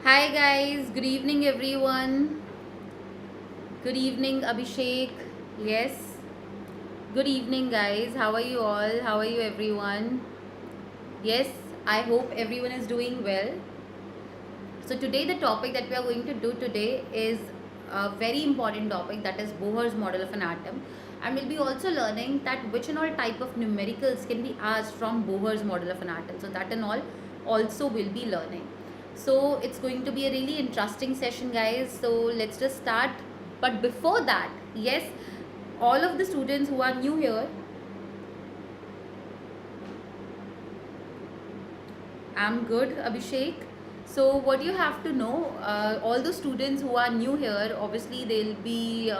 Hi guys, good evening everyone. Good evening Abhishek. Yes. Good evening guys. How are you all? How are you everyone? Yes, I hope everyone is doing well. So today the topic that we are going to do today is a very important topic, that is Bohr's model of an atom, and we'll be also learning that which and all type of numericals can be asked from Bohr's model of an atom. So that and all also we'll be learning. So it's going to be a really interesting session guys. So let's just start. But before that, yes, all of the students who are new here, I'm good, Abhishek. So, what you have to know, all the students who are new here, obviously they'll be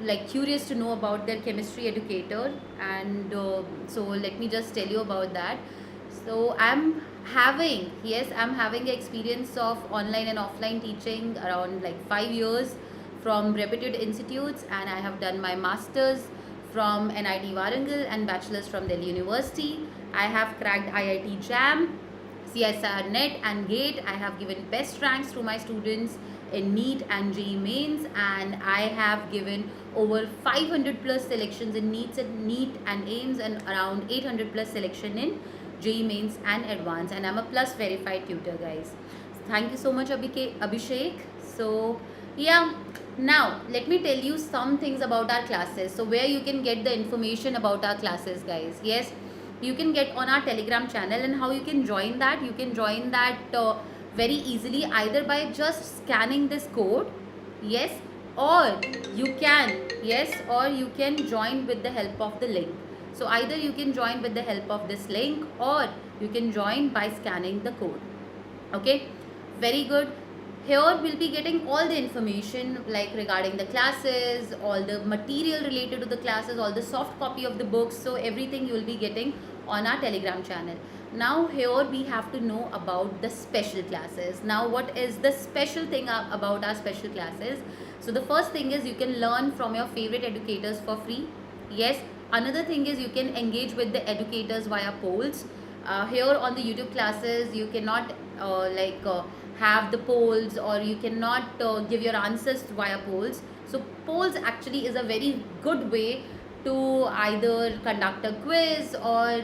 like curious to know about their chemistry educator, and so let me just tell you about that. So, I'm having experience of online and offline teaching around like 5 years from reputed institutes, and I have done my masters from NIT Warangal and bachelor's from Delhi University. I have cracked IIT JAM, CSR NET and GATE. I have given best ranks to my students in NEET and JEE Mains, and I have given over 500 plus selections in NEET and AIMS, and around 800 plus selection in JEE Mains and Advanced, and I'm a plus verified tutor guys. Thank you so much Abhishek. So yeah, now let me tell you some things about our classes, so where you can get the information about our classes guys. Yes, you can get on our Telegram channel, and how you can join that, you can join that very easily, either by just scanning this code, yes, or you can join with the help of the link. So either you can join with the help of this link, or you can join by scanning the code. Okay, very good. Here we'll be getting all the information like regarding the classes, all the material related to the classes, all the soft copy of the books. So everything you will be getting on our Telegram channel. Now here we have to know about the special classes. Now what is the special thing about our special classes? So the first thing is you can learn from your favorite educators for free. Yes, another thing is you can engage with the educators via polls. Here on the YouTube classes you cannot have the polls, or you cannot give your answers via polls. So polls actually is a very good way to either conduct a quiz or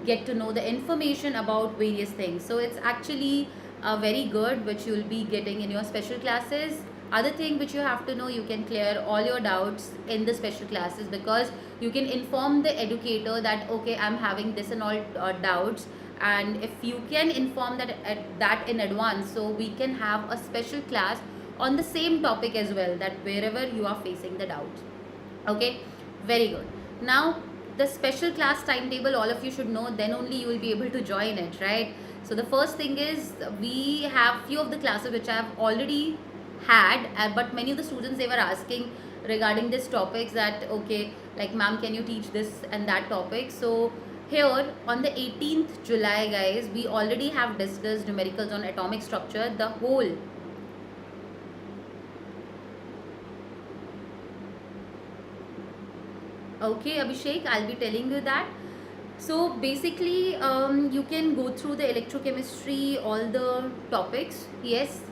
get to know the information about various things. So it's actually very good, which you will be getting in your special classes. Other thing which you have to know, you can clear all your doubts in the special classes, because you can inform the educator that okay, I'm having this and all doubts, and if you can inform that in advance, so we can have a special class on the same topic as well, that wherever you are facing the doubts. Okay, very good. Now the special class timetable, all of you should know, then only you will be able to join it, right? So the first thing is, we have few of the classes which I have already had, but many of the students, they were asking regarding this topics that okay, like ma'am, can you teach this and that topic? So here on the 18th July guys, we already have discussed numericals on atomic structure, the whole. Okay Abhishek, I'll be telling you that. So basically you can go through the electrochemistry, all the topics. Yes,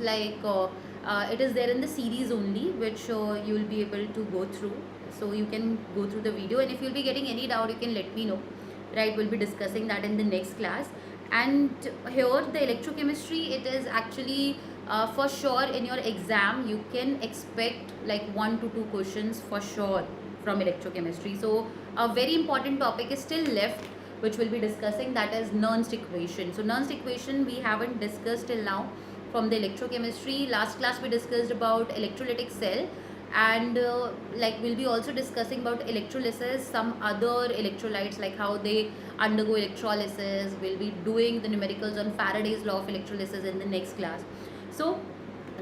it is there in the series only, which you will be able to go through. So you can go through the video, and if you'll be getting any doubt, you can let me know, right? We'll be discussing that in the next class. And here the electrochemistry, it is actually for sure in your exam you can expect like 1 to 2 questions for sure from electrochemistry. So a very important topic is still left, which we'll be discussing, that is Nernst equation. So Nernst equation we haven't discussed till now from the electrochemistry. Last class we discussed about electrolytic cell, and we'll be also discussing about electrolysis, some other electrolytes, like how they undergo electrolysis. We'll be doing the numericals on Faraday's law of electrolysis in the next class. So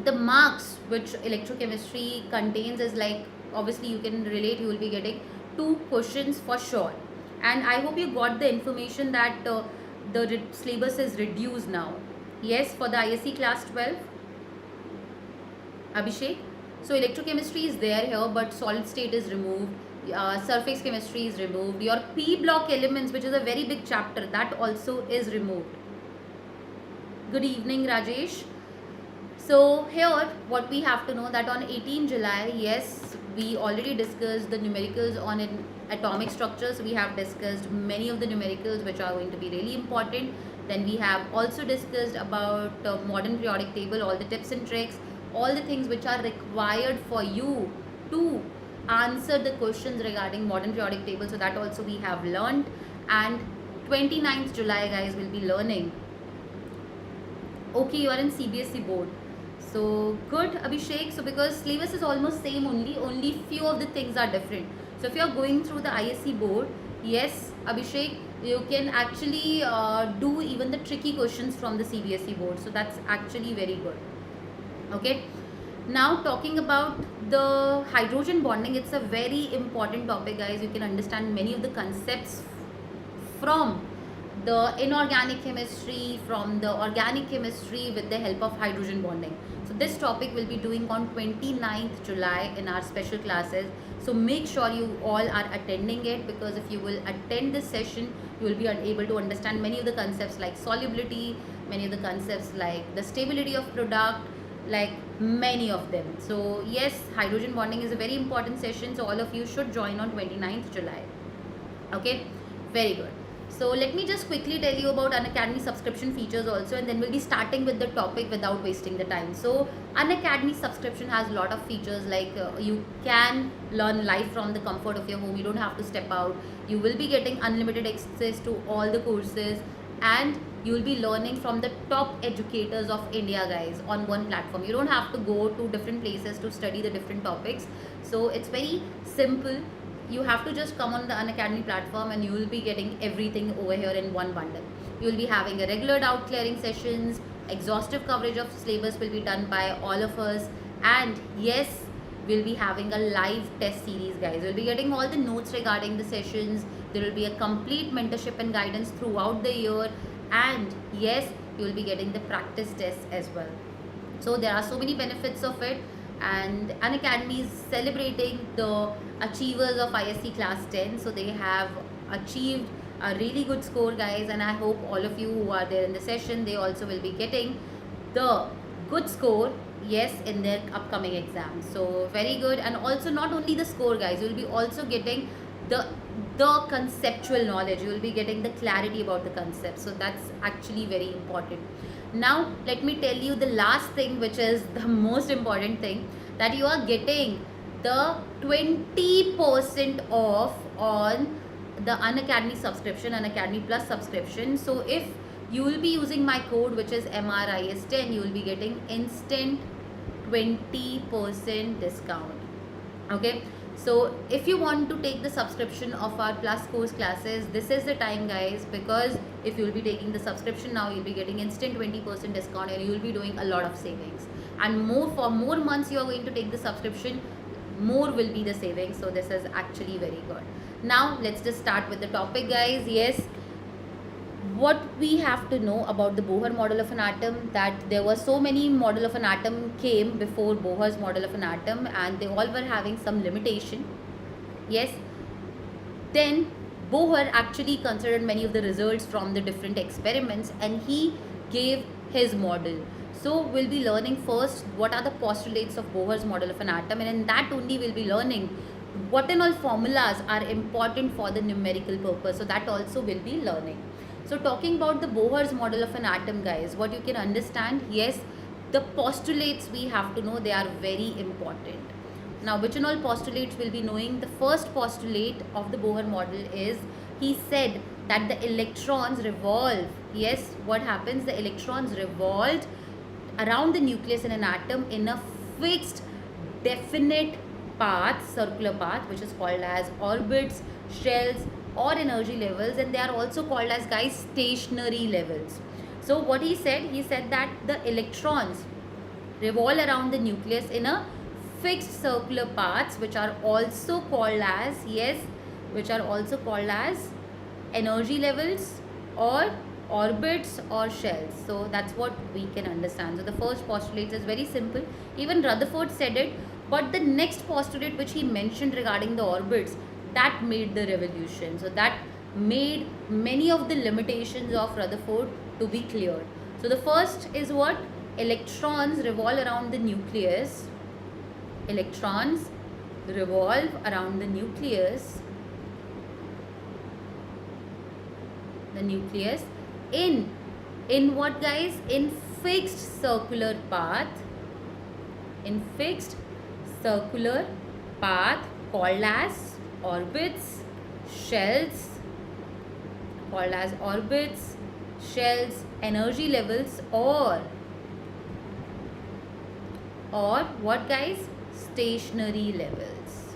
the marks which electrochemistry contains is like, obviously you can relate, you will be getting 2 questions for sure. And I hope you got the information that the syllabus is reduced now. Yes, for the ISC class 12, Abhishek. So electrochemistry is there here, but solid state is removed. Surface chemistry is removed. Your P block elements, which is a very big chapter, that also is removed. Good evening, Rajesh. So here what we have to know that on 18 July, yes, we already discussed the numericals on an atomic structure. So we have discussed many of the numericals which are going to be really important. Then we have also discussed about modern periodic table, all the tips and tricks, all the things which are required for you to answer the questions regarding modern periodic table. So that also we have learned. And 29th July, guys, will be learning. Okay, you are in CBSE board. So good, Abhishek. So because syllabus is almost same only few of the things are different. So if you are going through the ISC board, yes, Abhishek, you can actually do even the tricky questions from the CBSE board. So that's actually very good. Okay. Now talking about the hydrogen bonding, it's a very important topic, guys. You can understand many of the concepts from the inorganic chemistry, from the organic chemistry with the help of hydrogen bonding. So this topic will be doing on 29th July in our special classes. So make sure you all are attending it, because if you will attend this session, you will be able to understand many of the concepts like solubility, many of the concepts like the stability of product, like many of them. So yes, hydrogen bonding is a very important session. So all of you should join on 29th July. Okay, very good. So let me just quickly tell you about Unacademy subscription features also, and then we'll be starting with the topic without wasting the time. So Unacademy subscription has a lot of features, like you can learn live from the comfort of your home. You don't have to step out. You will be getting unlimited access to all the courses, and you will be learning from the top educators of India, guys, on one platform. You don't have to go to different places to study the different topics. So it's very simple. You have to just come on the Unacademy platform and you will be getting everything over here in one bundle. You will be having a regular doubt clearing sessions, exhaustive coverage of syllabus will be done by all of us, and yes, we'll be having a live test series, guys. We'll be getting all the notes regarding the sessions. There will be a complete mentorship and guidance throughout the year, and yes, you will be getting the practice tests as well. So there are so many benefits of it, and Unacademy is celebrating the achievers of ISC class 10. So they have achieved a really good score, guys, and I hope all of you who are there in the session, they also will be getting the good score, yes, in their upcoming exams. So very good. And also not only the score, guys, you will be also getting the conceptual knowledge. You will be getting the clarity about the concept. So that's actually very important. Now let me tell you the last thing, which is the most important thing, that you are getting the 20% off on the Unacademy subscription, Unacademy Plus subscription. So if you will be using my code, which is MRIS10, you will be getting instant 20% discount. Okay, so if you want to take the subscription of our plus course classes, this is the time, guys, because if you will be taking the subscription now, you'll be getting instant 20% discount, and you will be doing a lot of savings. And for more months you are going to take the subscription, more will be the savings. So this is actually very good. Now let's just start with the topic, guys. Yes, what we have to know about the Bohr model of an atom, that there were so many model of an atom came before Bohr's model of an atom, and they all were having some limitation. Yes, then Bohr actually considered many of the results from the different experiments, and he gave his model. So we'll be learning first what are the postulates of Bohr's model of an atom, and in that only we'll be learning what and all formulas are important for the numerical purpose. So that also we'll be learning. So talking about the Bohr's model of an atom, guys, what you can understand, yes, the postulates we have to know, they are very important. Now, which and all postulates we'll be knowing? The first postulate of the Bohr model is, he said that the electrons revolve. Yes, what happens? The electrons revolved around the nucleus in an atom in a fixed, definite path, circular path, which is called as orbits, shells, or energy levels, and they are also called as, guys, stationary levels. So what he said that the electrons revolve around the nucleus in a fixed circular paths, which are also called as, yes, which are also called as energy levels or orbits or shells. So that's what we can understand. So the first postulate is very simple. Even Rutherford said it, but the next postulate which he mentioned regarding the orbits, that made the revolution. So that made many of the limitations of Rutherford to be cleared. So the first is what? electrons revolve around the nucleus. Electrons revolve around the nucleus. The nucleus in what, guys? In fixed circular path. In fixed circular path called as orbits, shells, called as orbits, shells, energy levels, or what, guys? Stationary levels.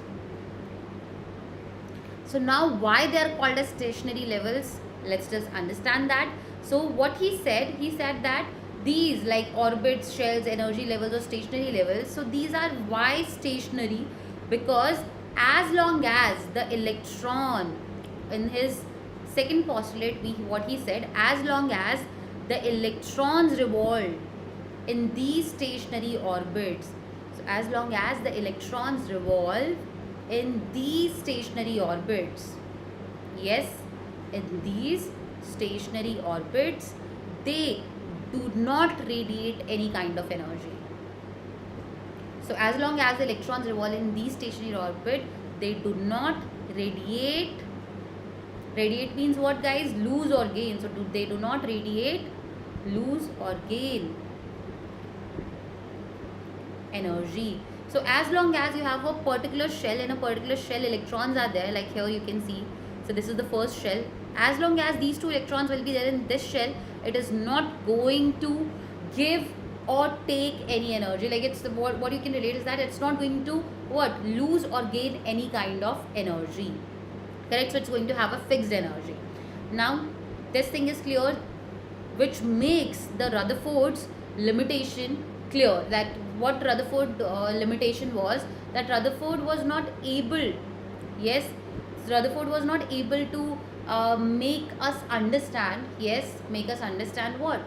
So now why they are called as stationary levels? Let's just understand that. So what he said that these, like orbits, shells, energy levels or stationary levels, so these are why stationary, because as long as the electron, in his second postulate, what he said, as long as the electrons revolve in these stationary orbits, so as long as the electrons revolve in these stationary orbits, yes, in these stationary orbits, they do not radiate any kind of energy. So as long as the electrons revolve in these stationary orbit, they do not radiate. Radiate means what, guys? Lose or gain. So they do not radiate, lose or gain energy. So as long as you have a particular shell, in a particular shell electrons are there, like here you can see. So this is the first shell. As long as these two electrons will be there in this shell, it is not going to give or take any energy. Like it's the, what you can relate is that it's not going to what, lose or gain any kind of energy. Correct? So it's going to have a fixed energy. Now this thing is clear, which makes the Rutherford's limitation clear. That what Rutherford limitation was, that Rutherford was not able, yes, Rutherford was not able to make us understand, yes, make us understand what,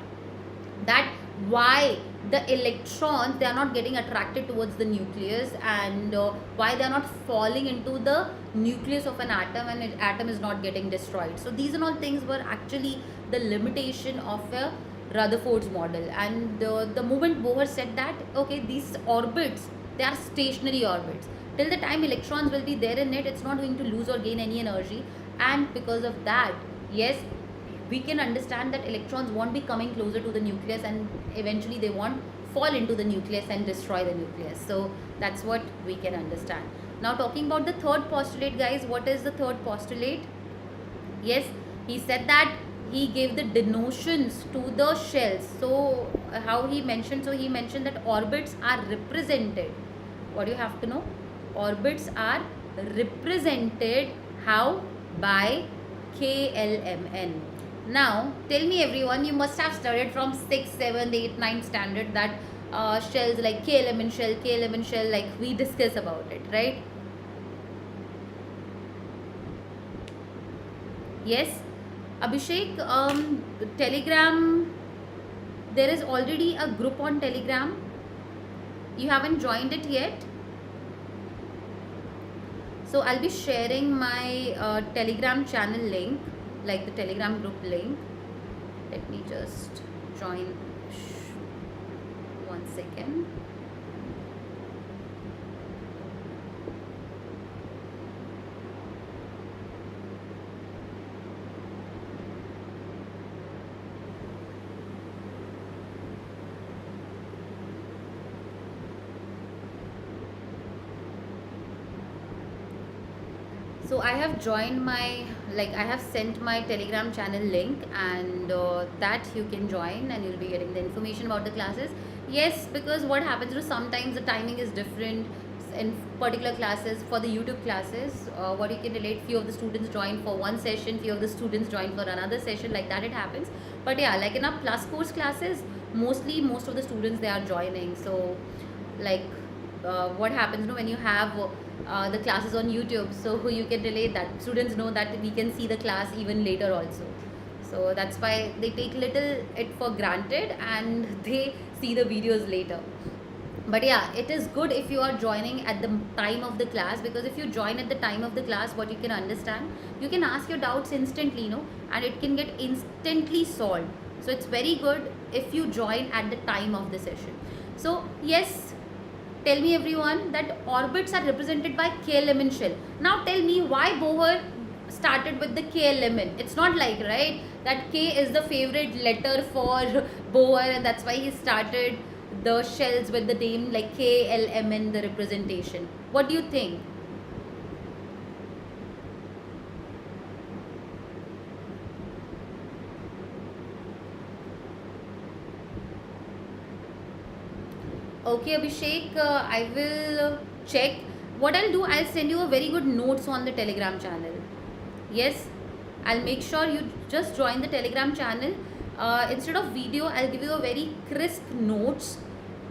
that why the electrons, they are not getting attracted towards the nucleus, and why they are not falling into the nucleus of an atom, and an atom is not getting destroyed. So these and all things were actually the limitation of a Rutherford's model. And the moment Bohr said that, okay, these orbits, they are stationary orbits. Till the time electrons will be there in it, it's not going to lose or gain any energy. And because of that, yes, we can understand that electrons won't be coming closer to the nucleus, and eventually they won't fall into the nucleus and destroy the nucleus. So that's what we can understand. Now talking about the third postulate, guys, what is the third postulate? Yes, he said that he gave the denotions to the shells. So how he mentioned? So he mentioned that orbits are represented. What do you have to know? Orbits are represented how? By KLMN. Now tell me everyone, you must have studied from 6th, 7th, 8th, 9th standard that shells like K11 shell, like we discuss about it, right? Yes, Abhishek, Telegram, there is already a group on Telegram. You haven't joined it yet? So I'll be sharing my Telegram channel link, like the Telegram group link. Let me just join. 1 second. So I have joined my, like I have sent my Telegram channel link, and that you can join and you'll be getting the information about the classes. Yes, because what happens is sometimes the timing is different in particular classes. For the YouTube classes, what you can relate, few of the students join for one session, few of the students join for another session, like that it happens. But yeah, like in our plus course classes, most of the students, they are joining. So like what happens, you know, when you have the classes on YouTube, so you can relate that students know that we can see the class even later also. So that's why they take little it for granted and they see the videos later. But yeah, it is good if you are joining at the time of the class, because if you join at the time of the class, what you can understand, you can ask your doubts instantly, you know, and it can get instantly solved. So it's very good if you join at the time of the session. So yes, tell me everyone that orbits are represented by K element shell. Now tell me why Bohr started with the K element. It's not like, right, that K is the favorite letter for Bohr and that's why he started the shells with the name like KLMN, the representation. What do you think? Okay, Abhishek, I will check. What I'll do, I'll send you a very good notes on the Telegram channel. Yes, I'll make sure you just join the Telegram channel. Instead of video, I'll give you a very crisp notes.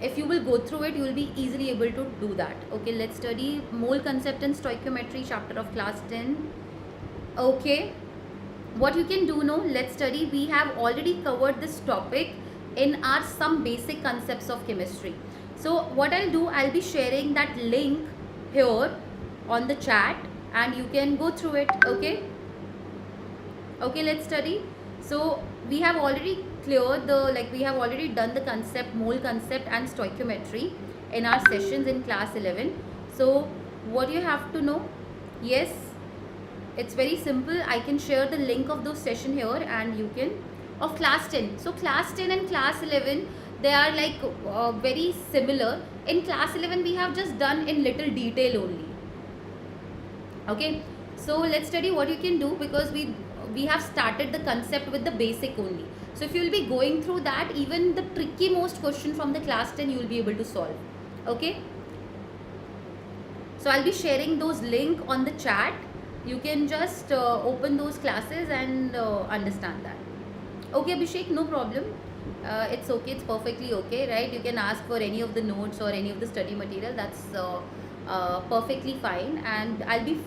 If you will go through it, you will be easily able to do that. Okay, let's study mole concept and stoichiometry chapter of class 10. Okay, what you can do now, let's study. We have already covered this topic in our some basic concepts of chemistry. So what I'll do, I'll be sharing that link here on the chat and you can go through it. Okay, okay, let's study. So we have already cleared we have already done the concept, mole concept and stoichiometry in our sessions in class 11. So what you have to know, yes, it's very simple. I can share the link of those session here and you can, of class 10. So class 10 and class 11, they are like very similar. In class 11 we have just done in little detail only. Okay, so let's study what you can do, because we have started the concept with the basic only. So if you will be going through that, even the tricky most question from the class 10 you will be able to solve. Okay, so I'll be sharing those link on the chat. You can just open those classes and understand that. Okay, Abhishek, no problem. It's okay, it's perfectly okay, right? You can ask for any of the notes or any of the study material. That's perfectly fine. And I'll be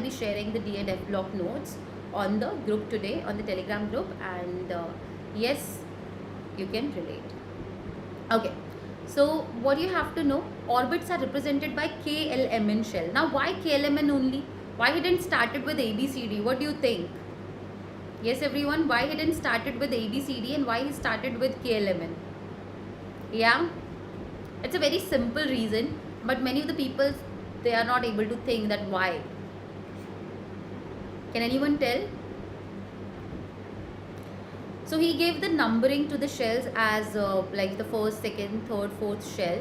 sharing the D&F block notes on the group today, on the Telegram group. And yes, you can relate. Okay, so what you have to know, orbits are represented by KLMN shell. Now why KLMN only? Why he didn't started with ABCD? What do you think? Yes, everyone, why he didn't started with ABCD and why he started with KLMN? Yeah, it's a very simple reason, but many of the people, they are not able to think that why. Can anyone tell? So he gave the numbering to the shells as like the first, second, third, fourth shell.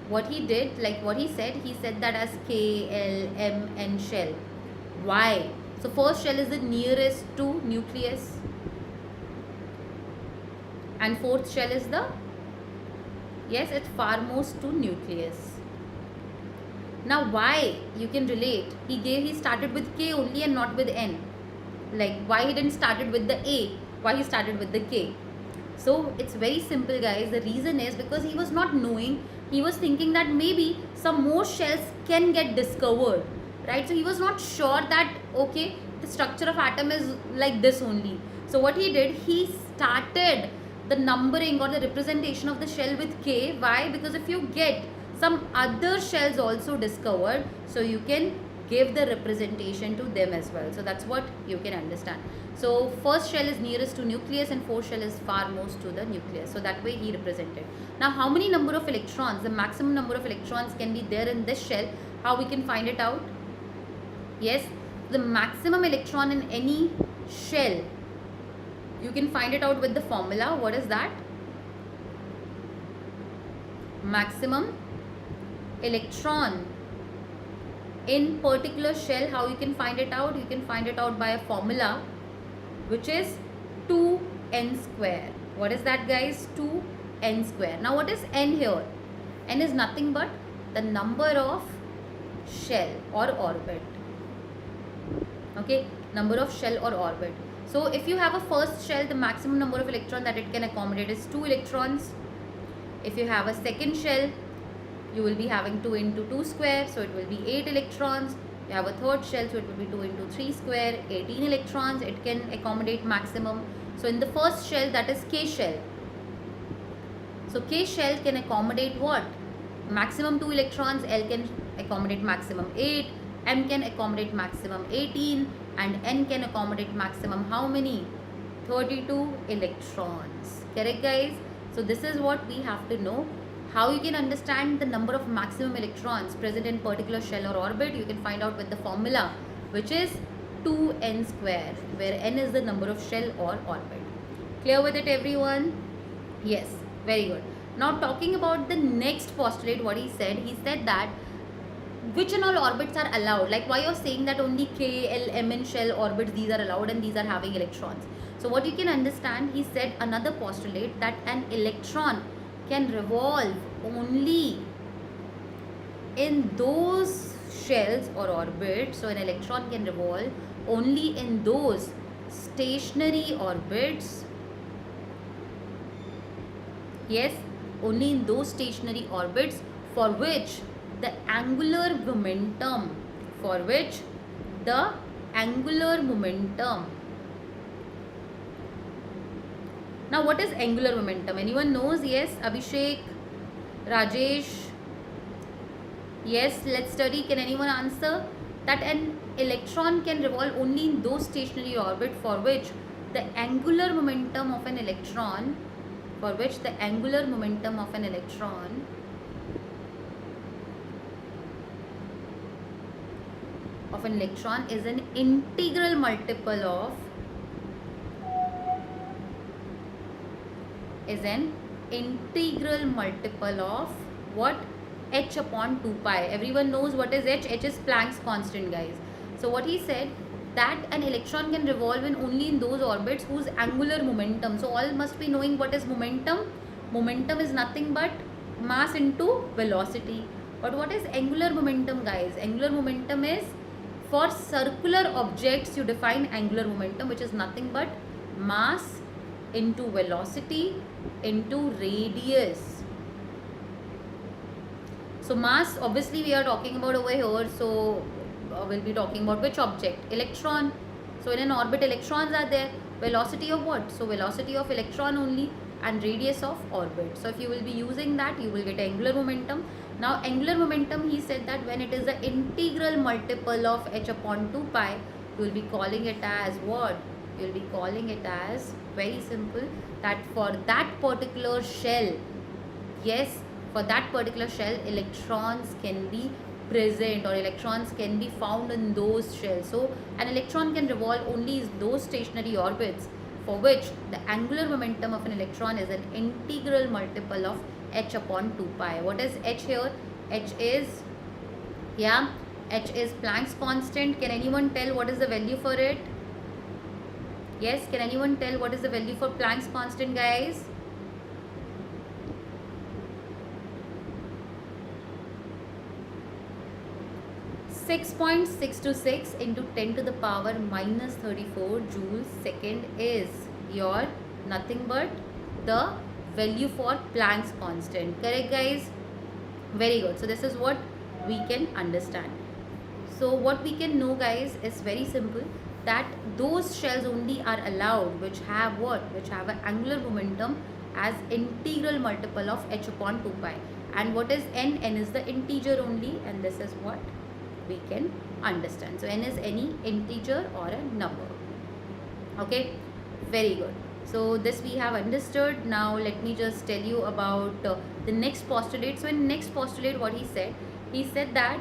What he did, like what he said that as K, L, M, N shell. Why? So first shell is the nearest to nucleus and fourth shell is the, yes, it's farmost to nucleus. Now why? You can relate. He started with K only and not with N. Like why he didn't started with the A? Why he started with the K? So it's very simple, guys. The reason is because he was not knowing. He was thinking that maybe some more shells can get discovered, right? So he was not sure that, okay, the structure of atom is like this only. So what he did, he started the numbering or the representation of the shell with K. Why? Because if you get some other shells also discovered, so you can give the representation to them as well. So that's what you can understand. So first shell is nearest to nucleus and fourth shell is farmost to the nucleus. So that way he represented. Now how many number of electrons, the maximum number of electrons can be there in this shell? How we can find it out? Yes, the maximum electron in any shell, you can find it out with the formula. What is that? Maximum electron in particular shell. How you can find it out? You can find it out by a formula which is 2n square. What is that, guys? 2n square. Now what is n here? N is nothing but the number of shell or orbit. Okay, number of shell or orbit. So if you have a first shell, the maximum number of electron that it can accommodate is 2 electrons. If you have a second shell, you will be having 2 into 2 square, so it will be 8 electrons. You have a third shell, so it will be 2 into 3 square, 18 electrons. It can accommodate maximum. So in the first shell, that is K shell. So K shell can accommodate what? Maximum 2 electrons. L can accommodate maximum 8. M can accommodate maximum 18 and N can accommodate maximum how many? 32 electrons. Correct, guys? So this is what we have to know. How you can understand the number of maximum electrons present in particular shell or orbit, you can find out with the formula, which is 2n square, where n is the number of shell or orbit. Clear with it, everyone? Yes, very good. Now talking about the next postulate, what he said that which and all orbits are allowed. Like, why you're saying that only K, L, M in shell orbits, these are allowed and these are having electrons. So what you can understand, he said another postulate that an electron can revolve only in those shells or orbits. So an electron can revolve only in those stationary orbits. Yes, only in those stationary orbits for which the angular momentum, now what is angular momentum? Anyone knows? Yes, Abhishek, Rajesh. Yes, let's study. Can anyone answer? That an electron can revolve only in those stationary orbit for which the angular momentum of an electron, is an integral multiple of what? H upon 2 pi. Everyone knows what is H. H is Planck's constant, guys. So what he said, that an electron can revolve only in those orbits whose angular momentum. So all must be knowing what is momentum. Momentum is nothing but mass into velocity. But what is angular momentum, guys? Angular momentum is, for circular objects you define angular momentum, which is nothing but mass into velocity into radius. So mass, obviously we are talking about over here, so we'll be talking about which object? Electron. So in an orbit electrons are there. Velocity of what? So velocity of electron only, and radius of orbit. So if you will be using that, you will get angular momentum. Now angular momentum, he said that when it is the integral multiple of H upon 2 pi, you will be calling it as what? You will be calling it as, very simple, that for that particular shell, yes, for that particular shell, electrons can be present or electrons can be found in those shells. So an electron can revolve only in those stationary orbits for which the angular momentum of an electron is an integral multiple of H upon 2 pi. What is H here? H is Planck's constant. Can anyone tell what is the value for it? Yes, can anyone tell what is the value for Planck's constant, guys? (6.626 into 10 to the power minus 34 joules second) is your nothing but the value for Planck's constant. Correct, guys? Very good. So this is what we can understand. So what we can know, guys, is very simple, that those shells only are allowed which have what? Which have an angular momentum as integral multiple of H upon 2 pi. And what is n? N is the integer only, and this is what we can understand. So n is any integer or a number. Okay, very good. So this we have understood. Now let me just tell you about the next postulate. So in next postulate, what he said that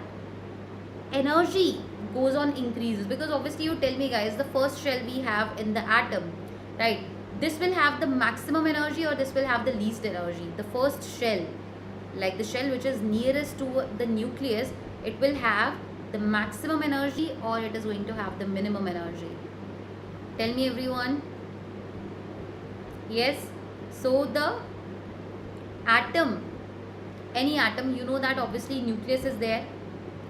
energy goes on increases, because obviously you tell me, guys, the first shell we have in the atom, right? This will have the maximum energy or this will have the least energy? The first shell, like the shell which is nearest to the nucleus, it will have the maximum energy or it is going to have the minimum energy? Tell me, everyone. Yes. So the atom, any atom, you know that obviously nucleus is there.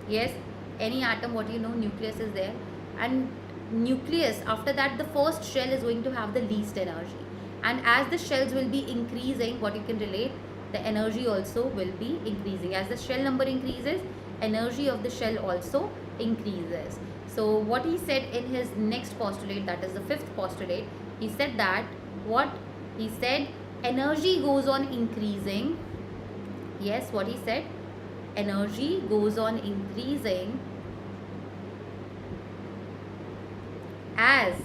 Yes, any atom, what you know, nucleus is there, and nucleus, after that the first shell is going to have the least energy, and as the shells will be increasing, what you can relate, the energy also will be increasing. As the shell number increases, energy of the shell also increases. So what he said in his next postulate, that is the fifth postulate, he said that what? He said energy goes on increasing. Yes, what he said? Energy goes on increasing as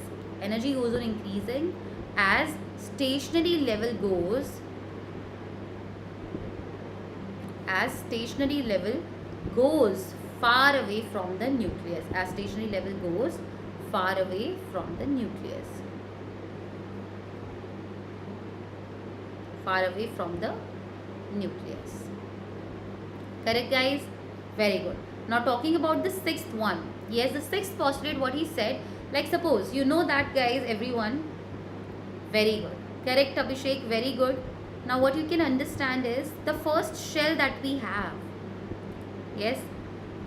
as stationary level goes, far away from the nucleus, as stationary level goes far away from the nucleus, far away from the nucleus. Correct, guys? Very good. Now talking about the sixth one. Yes, the sixth postulate, what he said, like suppose, you know that, guys, everyone. Very good. Correct, Abhishek. Very good. Now what you can understand is the first shell that we have. Yes,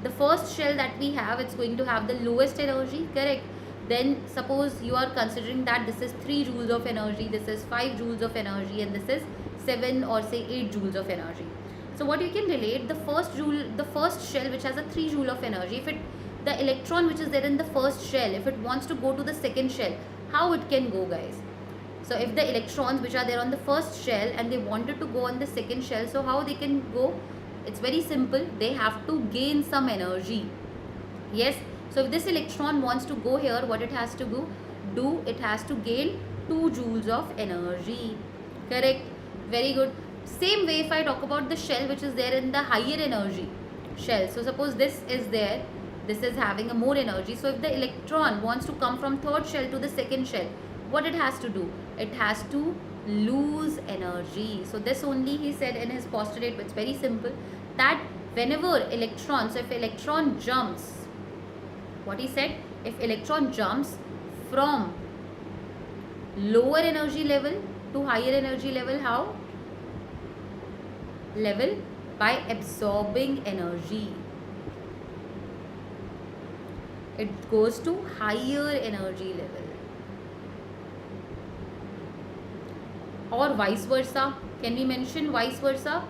the first shell that we have, it's going to have the lowest energy. Correct. Then suppose you are considering that this is 3 joules of energy, this is 5 joules of energy, and this is 7 or say 8 joules of energy. So what you can relate, the first shell which has a 3 joule of energy, if the electron which is there in the first shell, if it wants to go to the second shell, how it can go, guys? So if the electrons which are there on the first shell and they wanted to go on the second shell, so how they can go? It's very simple. They have to gain some energy. Yes. So if this electron wants to go here, what it has to do? It has to gain 2 joules of energy. Correct. Very good. Same way, if I talk about the shell which is there in the higher energy shell. So suppose this is there. This is having a more energy. So if the electron wants to come from third shell to the second shell, what it has to do? It has to lose energy. So this only he said in his postulate. It's very simple, that whenever electron, so if electron jumps, what he said, if electron jumps from lower energy level to higher energy level, how? Level by absorbing energy. It goes to higher energy level. Or vice versa. Can we mention vice versa?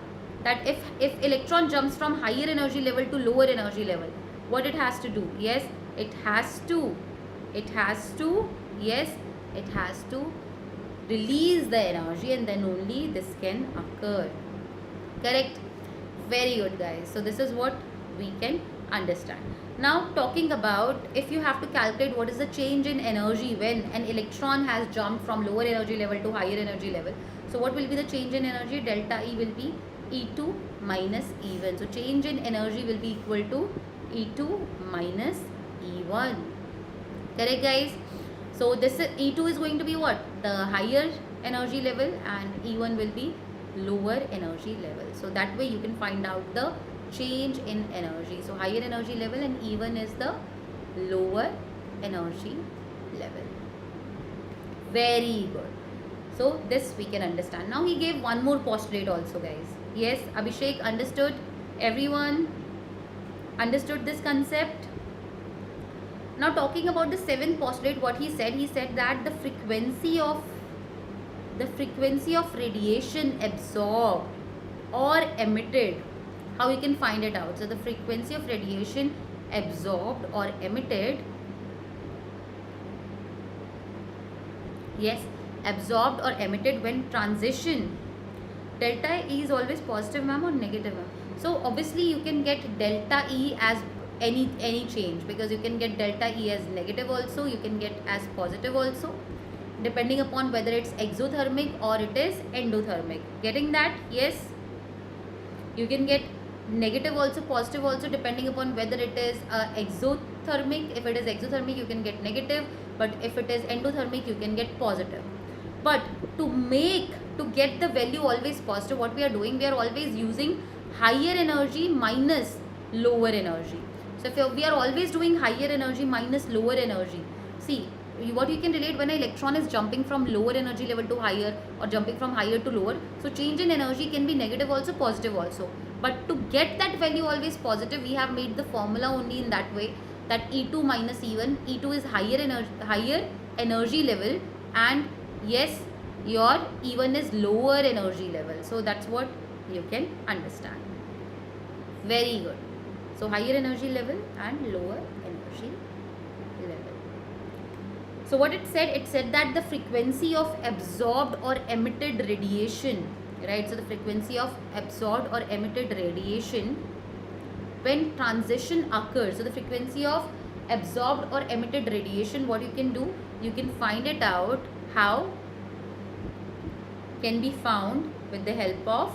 That if electron jumps from higher energy level to lower energy level, what it has to do? Yes, it has to release the energy, and then only this can occur. Correct? Very good, guys. So this is what we can understand. Now talking about, if you have to calculate what is the change in energy when an electron has jumped from lower energy level to higher energy level. So what will be the change in energy? Delta E will be E2 minus E1. So change in energy will be equal to E2 minus E1. Correct, guys? So this is, E2 is going to be what? The higher energy level, and E1 will be lower energy level. So that way you can find out the change in energy. So higher energy level, and E1 is the lower energy level. Very good. So this we can understand. Now he gave one more postulate also, guys. Yes, Abhishek, understood? Everyone understood this concept? Now talking about the seventh postulate, what he said that the frequency of radiation absorbed or emitted, how you can find it out? So the frequency of radiation absorbed or emitted, yes, absorbed or emitted when transition, delta E is always positive, ma'am, or negative, ma'am? So obviously you can get delta E as any change, because you can get delta E as negative also, you can get as positive also, depending upon whether it's exothermic or it is endothermic. Getting that? Yes. You can get negative also, positive also, depending upon whether it is exothermic. If it is exothermic, you can get negative, but if it is endothermic, you can get positive. But to get the value always positive, what we are doing, we are always using higher energy minus lower energy. So if we are always doing higher energy minus lower energy, see what you can relate, when an electron is jumping from lower energy level to higher, or jumping from higher to lower, so change in energy can be negative also, positive also. But to get that value always positive, we have made the formula only in that way, that E2 minus E1. E2 is higher energy level, and yes, your E1 is lower energy level. So that's what you can understand. Very good. So higher energy level and lower energy level. So what it said that the frequency of absorbed or emitted radiation, right? So the frequency of absorbed or emitted radiation when transition occurs. So the frequency of absorbed or emitted radiation, what you can do, you can find it out how? can be found with the help of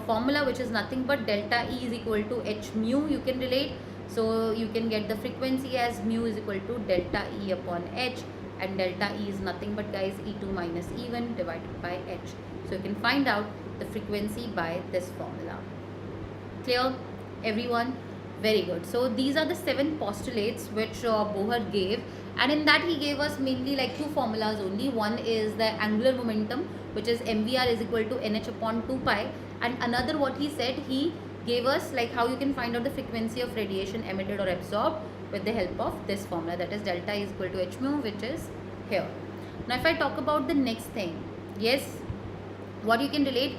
formula, which is nothing but delta E is equal to h mu. You can relate, so you can get the frequency as mu is equal to delta E upon h, and delta E is nothing but, guys, E2 minus E1 divided by h. So you can find out the frequency by this formula. Clear, everyone? Very good. So these are the 7 postulates which Bohr gave, and in that he gave us mainly like 2 formulas only. One is the angular momentum, which is mvr is equal to nh upon 2 pi, and another, what he said, he gave us like how you can find out the frequency of radiation emitted or absorbed with the help of this formula, that is delta is equal to h mu, which is here. Now if I talk about the next thing, yes, what you can relate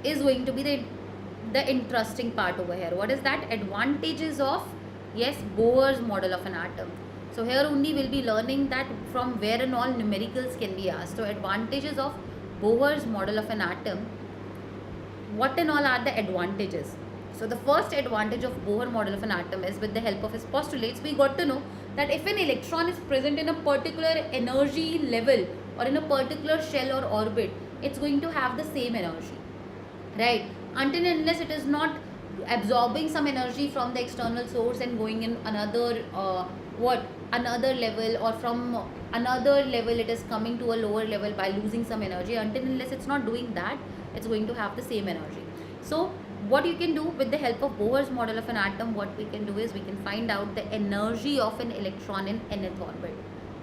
is going to be the interesting part over here. What is that? Advantages of, yes, Bohr's model of an atom. So here only we'll be learning that from where and all numericals can be asked. So advantages of Bohr's model of an atom. What and all are the advantages? So the first advantage of Bohr model of an atom is, with the help of his postulates, we got to know that if an electron is present in a particular energy level or in a particular shell or orbit, it's going to have the same energy, right? Until and unless it is not absorbing some energy from the external source and going in another another level, or from another level it is coming to a lower level by losing some energy. Until and unless it's not doing that, it's going to have the same energy. So what you can do with the help of Bohr's model of an atom, what we can do is we can find out the energy of an electron in nth orbit.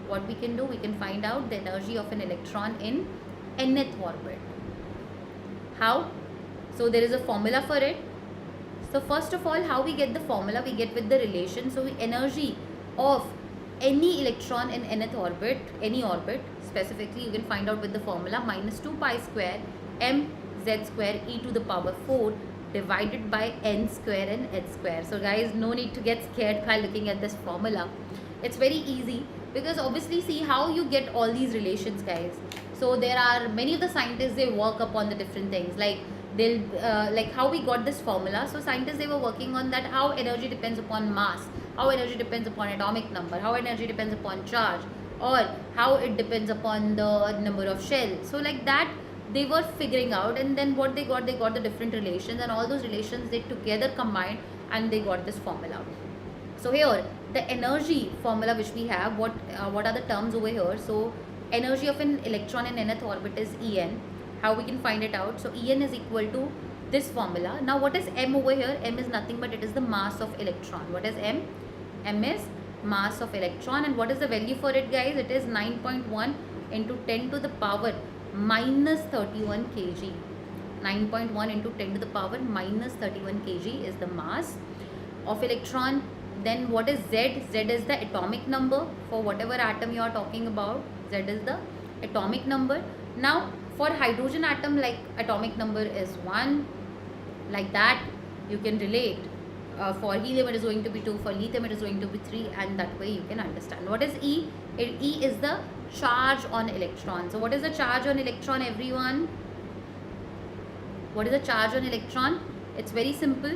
What we can do, we can find out the energy of an electron in nth orbit. How? So there is a formula for it. So first of all, how we get the formula? We get with the relation. So energy of any electron in nth orbit, any orbit specifically, you can find out with the formula minus 2 pi square mz square e to the power 4 divided by n square and h square. So guys, no need to get scared by looking at this formula. It's very easy, because obviously see how you get all these relations, guys. So there are many of the scientists, they work upon the different things, like they'll like how we got this formula. So scientists, they were working on that, how energy depends upon mass, how energy depends upon atomic number, how energy depends upon charge, or how it depends upon the number of shells. So like that they were figuring out, and then what they got the different relations, and all those relations they together combined and they got this formula. So here the energy formula which we have, what are the terms over here? So energy of an electron in nth orbit is En. How we can find it out? So En is equal to this formula. Now what is m over here? M is nothing but it is the mass of electron. What is m? M is mass of electron, and what is the value for it, guys? It is 9.1 into 10 to the power minus 31 kg. 9.1 into 10 to the power minus 31 kg is the mass of electron. Then what is Z? Z is the atomic number for whatever atom you are talking about. Z is the atomic number. Now for hydrogen atom, like atomic number is 1, like that you can relate. For helium it is going to be 2, for lithium it is going to be 3, and that way you can understand. What is E? E is the charge on electron. So what is the charge on electron, everyone? What is the charge on electron? It's very simple.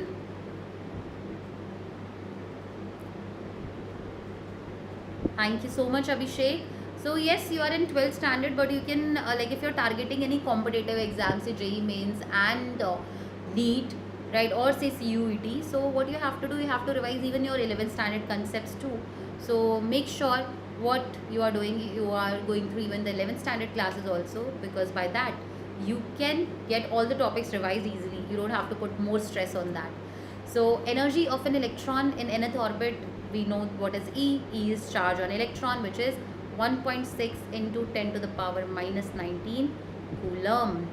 Thank you so much, Abhishek. So yes, you are in 12th standard, but you can like if you're targeting any competitive exams, say JEE Mains and NEET, right, or say CUET, so what you have to do, you have to revise even your 11th standard concepts too. So make sure what you are doing, you are going through even the 11th standard classes also, because by that you can get all the topics revised easily. You don't have to put more stress on that. So energy of an electron in nth orbit, we know what is E. E is charge on electron, which is 1.6 into 10 to the power minus 19 coulomb.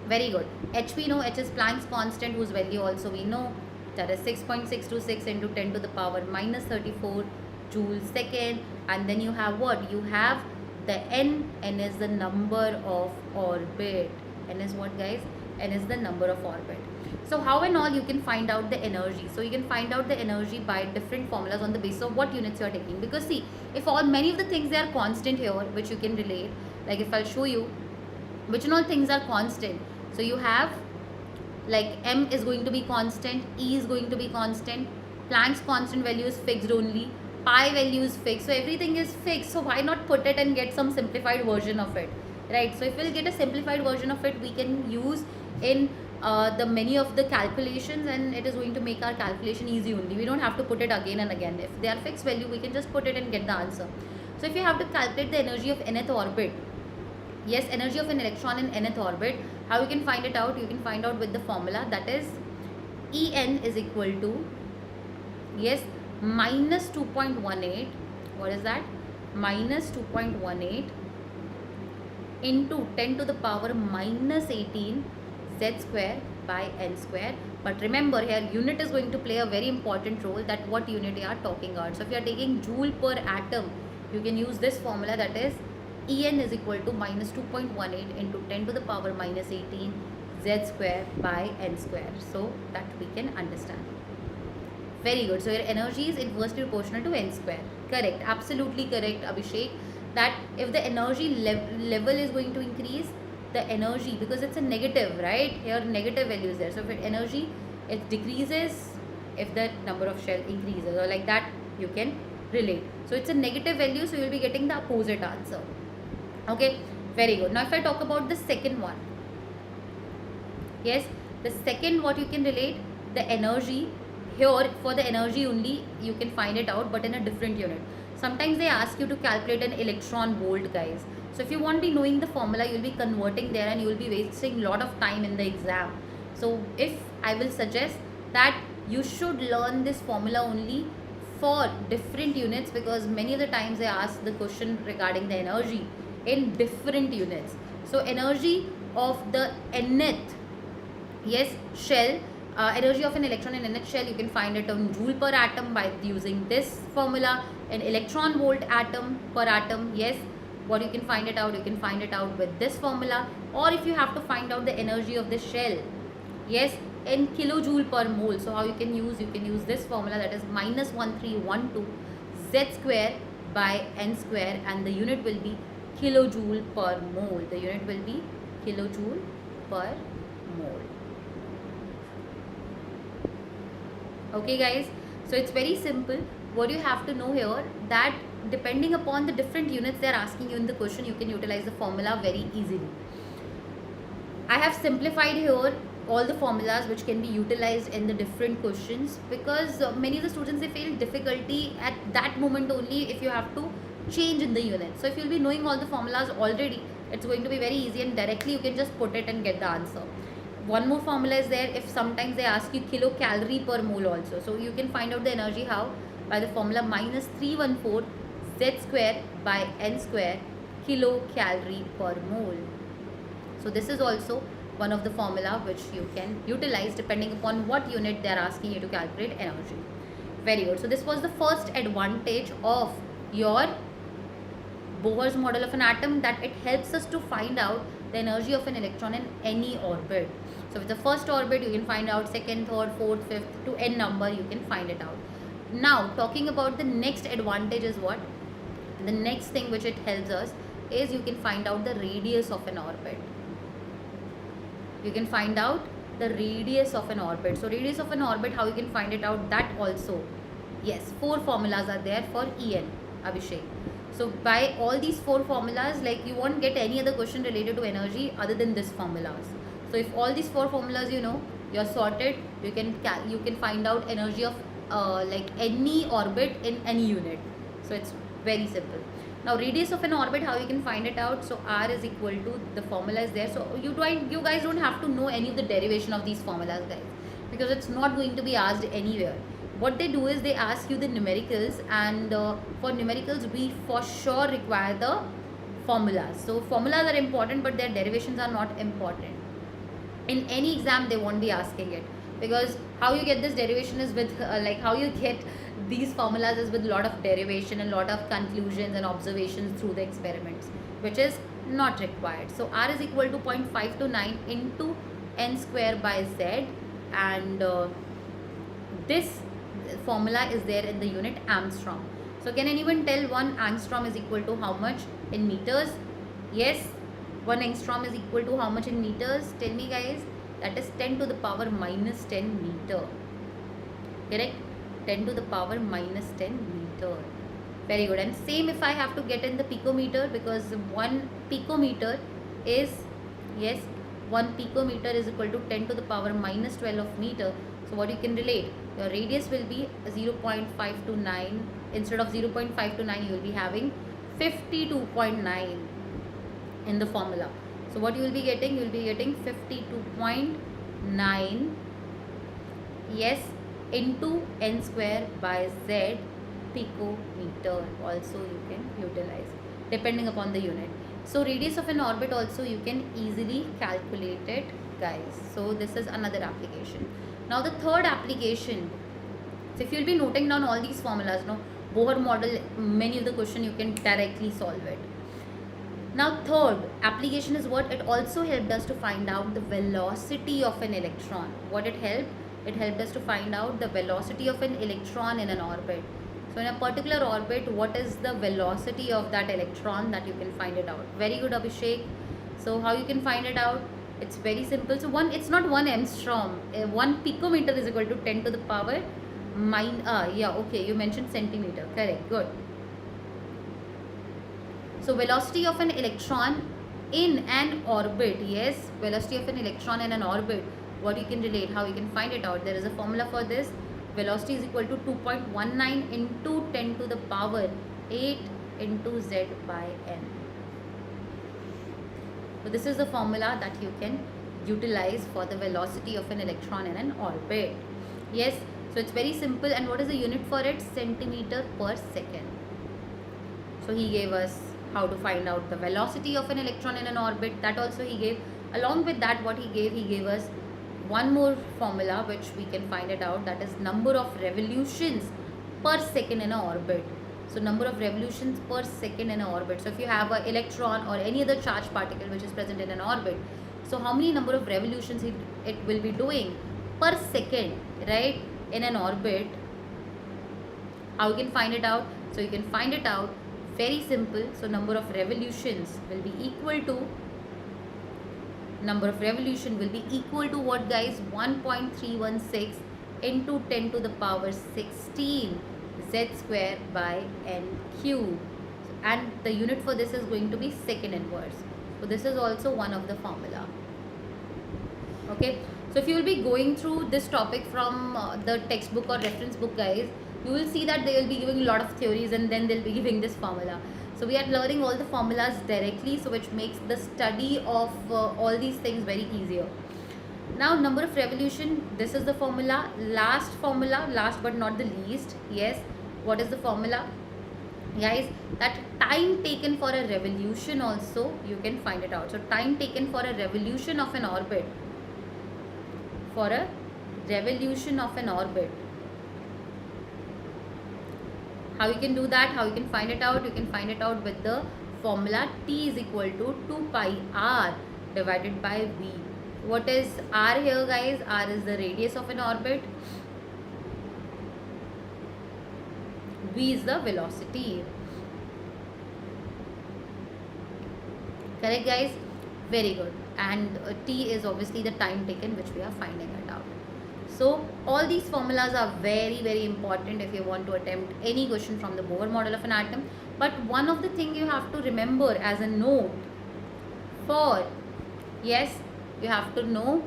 Very good. H we know, H is Planck's constant, whose value also we know, that is 6.626 into 10 to the power minus 34 joules second. And then you have what? You have the N. N is the number of orbit. N is what, guys? N is the number of orbit. So how and all you can find out the energy? So you can find out the energy by different formulas on the basis of what units you are taking. Because see, if all many of the things they are constant here, which you can relate, like if I'll show you which and all things are constant. So you have like M is going to be constant, E is going to be constant, Planck's constant value is fixed only, pi value is fixed, so everything is fixed, so why not put it and get some simplified version of it, right? So if we'll get a simplified version of it, we can use in the many of the calculations, and it is going to make our calculation easy only. We don't have to put it again and again. If they are fixed value, we can just put it and get the answer. So if you have to calculate the energy of nth orbit, yes, energy of an electron in nth orbit, how you can find it out? You can find out with the formula, that is En is equal to, yes, minus 2.18. What is that? Minus 2.18 into 10 to the power minus 18 z square by n square. But remember, here unit is going to play a very important role, that what unit you are talking about. So if you are taking joule per atom, you can use this formula, that is En is equal to minus 2.18 into 10 to the power minus 18 z square by n square. So that we can understand. Very good. So your energy is inversely proportional to n square. Correct. Absolutely correct, Abhishek. That if the energy level is going to increase, the energy, because it's a negative, right? Here negative value is there. So if energy, it decreases if the number of shell increases, or like that you can relate. So it's a negative value, so you will be getting the opposite answer. Okay, very good. Now if I talk about the second one, yes, the second, what you can relate, the energy. Here for the energy only you can find it out, but in a different unit. Sometimes they ask you to calculate an electron volt, guys. So if you want to be knowing the formula, you will be converting there and you will be wasting a lot of time in the exam. So if I will suggest that you should learn this formula only for different units, because many of the times they ask the question regarding the energy in different units. So energy of the nth, yes, shell, energy of an electron in nth shell, you can find it on joule per atom by using this formula. An electron volt atom per atom, yes, what you can find it out, you can find it out with this formula. Or if you have to find out the energy of the shell, yes, in kilojoule per mole, so how you can use this formula, that is minus 1312 z square by n square, and the unit will be kilojoule per mole. The unit will be kilojoule per mole. Okay guys, so it's very simple. What you have to know here, that depending upon the different units they are asking you in the question, you can utilize the formula very easily. I have simplified here all the formulas which can be utilized in the different questions, because many of the students, they feel difficulty at that moment only if you have to change in the unit. So if you'll be knowing all the formulas already, it's going to be very easy, and directly you can just put it and get the answer. One more formula is there, if sometimes they ask you kilocalorie per mole also. So you can find out the energy how? By the formula minus 314 z square by n square kilocalorie per mole. So this is also one of the formula which you can utilize depending upon what unit they are asking you to calculate energy. Very good. So this was the first advantage of your Bohr's model of an atom, that it helps us to find out the energy of an electron in any orbit. So with the first orbit, you can find out second, third, fourth, fifth, to n number, you can find it out. Now talking about the next advantage is what? The next thing which it helps us is you can find out the radius of an orbit. You can find out the radius of an orbit. So radius of an orbit, how you can find it out, that also, yes, 4 formulas are there for En, Abhishek. So by all these 4 formulas, like you won't get any other question related to energy other than this formulas. So if all these 4 formulas you know, you're sorted. You can find out energy of like any orbit in any unit. So it's very simple. Now radius of an orbit, how you can find it out? So r is equal to, the formula is there. So you guys don't have to know any of the derivation of these formulas, guys, because it's not going to be asked anywhere. What they do is they ask you the numericals, and for numericals we for sure require the formulas. So formulas are important, but their derivations are not important. In any exam they won't be asking it, because how you get this derivation is with like how you get these formulas is with a lot of derivation and lot of conclusions and observations through the experiments, which is not required. So r is equal to 0.529 into n square by z, and this formula is there in the unit angstrom. So can anyone tell 1 angstrom is equal to how much in meters? Yes, 1 angstrom is equal to how much in meters? Tell me guys. That is 10 to the power minus 10 meter. Correct? 10 to the power minus 10 meter. picometer. Very good. And same if I have to get in the picometer, because 1 picometer is, yes, 1 picometer is equal to 10 to the power minus 12 of meter. So what you can relate, your radius will be 0.529. Instead of 0.529, you will be having 52.9 in the formula. So what you will be getting, you will be getting 52.9, yes, into n square by z picometer. Also you can utilize depending upon the unit. So radius of an orbit also you can easily calculate it, guys. So this is another application. Now the third application, so if you will be noting down all these formulas, no, Bohr model, many of the question you can directly solve it. Now third application is what? It also helped us to find out the velocity of an electron. What it helped? It helped us to find out the velocity of an electron in an orbit. So in a particular orbit, what is the velocity of that electron, that you can find it out. Very good, Abhishek. So how you can find it out? It's very simple. So it's not 1 angstrom. 1 picometer is equal to 10 to the power okay, you mentioned centimeter. Correct. Good. So velocity of an electron in an orbit. Yes, velocity of an electron in an orbit. What you can relate, how you can find it out. There is a formula for this. Velocity is equal to 2.19 into 10 to the power 8 into z by n. So this is the formula that you can utilize for the velocity of an electron in an orbit. Yes, so it's very simple. And what is the unit for it? Centimeter per second. So he gave us how to find out the velocity of an electron in an orbit. That also he gave. Along with that, what he gave us one more formula which we can find it out, that is number of revolutions per second in an orbit. So number of revolutions per second in an orbit. So if you have an electron or any other charged particle which is present in an orbit, so how many number of revolutions it will be doing per second, right, in an orbit. How you can find it out? So you can find it out very simple. So number of revolutions will be equal to what, guys? 1.316 into 10 to the power 16 z square by n cube. And the unit for this is going to be second inverse. So this is also one of the formula. Okay. So if you will be going through this topic from the textbook or reference book, guys, you will see that they will be giving a lot of theories and then they'll be giving this formula. So we are learning all the formulas directly, so which makes the study of all these things very easier. Now number of revolution, this is the formula. Last but not the least, yes, what is the formula, guys? That time taken for a revolution also you can find it out. So time taken for a revolution of an orbit, how you can do that, how you can find it out? You can find it out with the formula T is equal to 2 pi r divided by v. What is r here, guys? R is the radius of an orbit, v is the velocity. Correct, guys? Very good. And t is obviously the time taken which we are finding it out. So all these formulas are very, very important if you want to attempt any question from the Bohr model of an atom. But one of the things you have to remember as a note for, yes, you have to know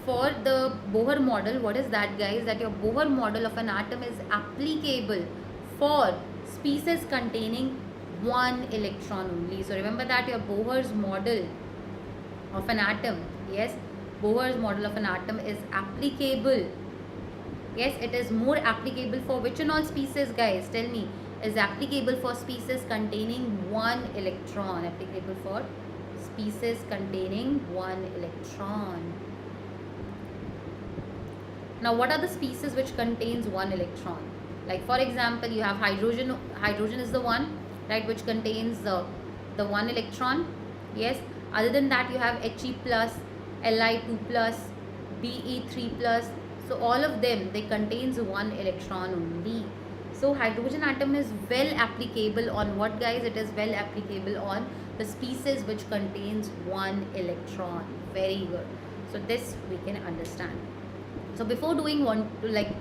for the Bohr model, what is that, guys? That your Bohr model of an atom is applicable for species containing one electron only. So remember that your Bohr's model of an atom, yes, Bohr's model of an atom is applicable. Yes, it is more applicable for which and all species, guys? Tell me. Is applicable for species containing one electron. Applicable for species containing one electron. Now, what are the species which contains one electron? Like for example, you have hydrogen. Hydrogen is the one, right, which contains the one electron. Yes. Other than that, you have He plus, Li2 plus, Be3 plus. So all of them, they contains one electron only. So hydrogen atom is well applicable on what, guys? It is well applicable on the species which contains one electron. Very good. So this we can understand. So before doing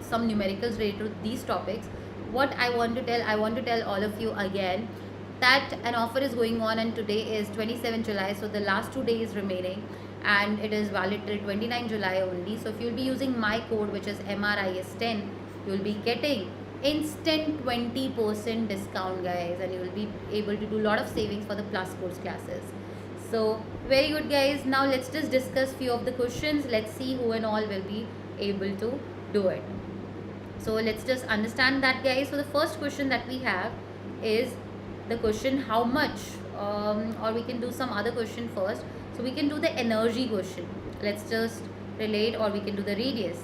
some numericals related to these topics, what I want to tell all of you again that an offer is going on, and today is 27 July, so the last 2 days remaining, and it is valid till 29 July only. So if you'll be using my code, which is MRIS10, you'll be getting instant 20% discount, guys, and you will be able to do a lot of savings for the plus course classes. So very good, guys. Now let's just discuss few of the questions. Let's see who and all will be able to do it. So let's just understand that, guys. So the first question that we have is the question how much, or we can do some other question first. So we can do the energy question. Let's just relate, or we can do the radius.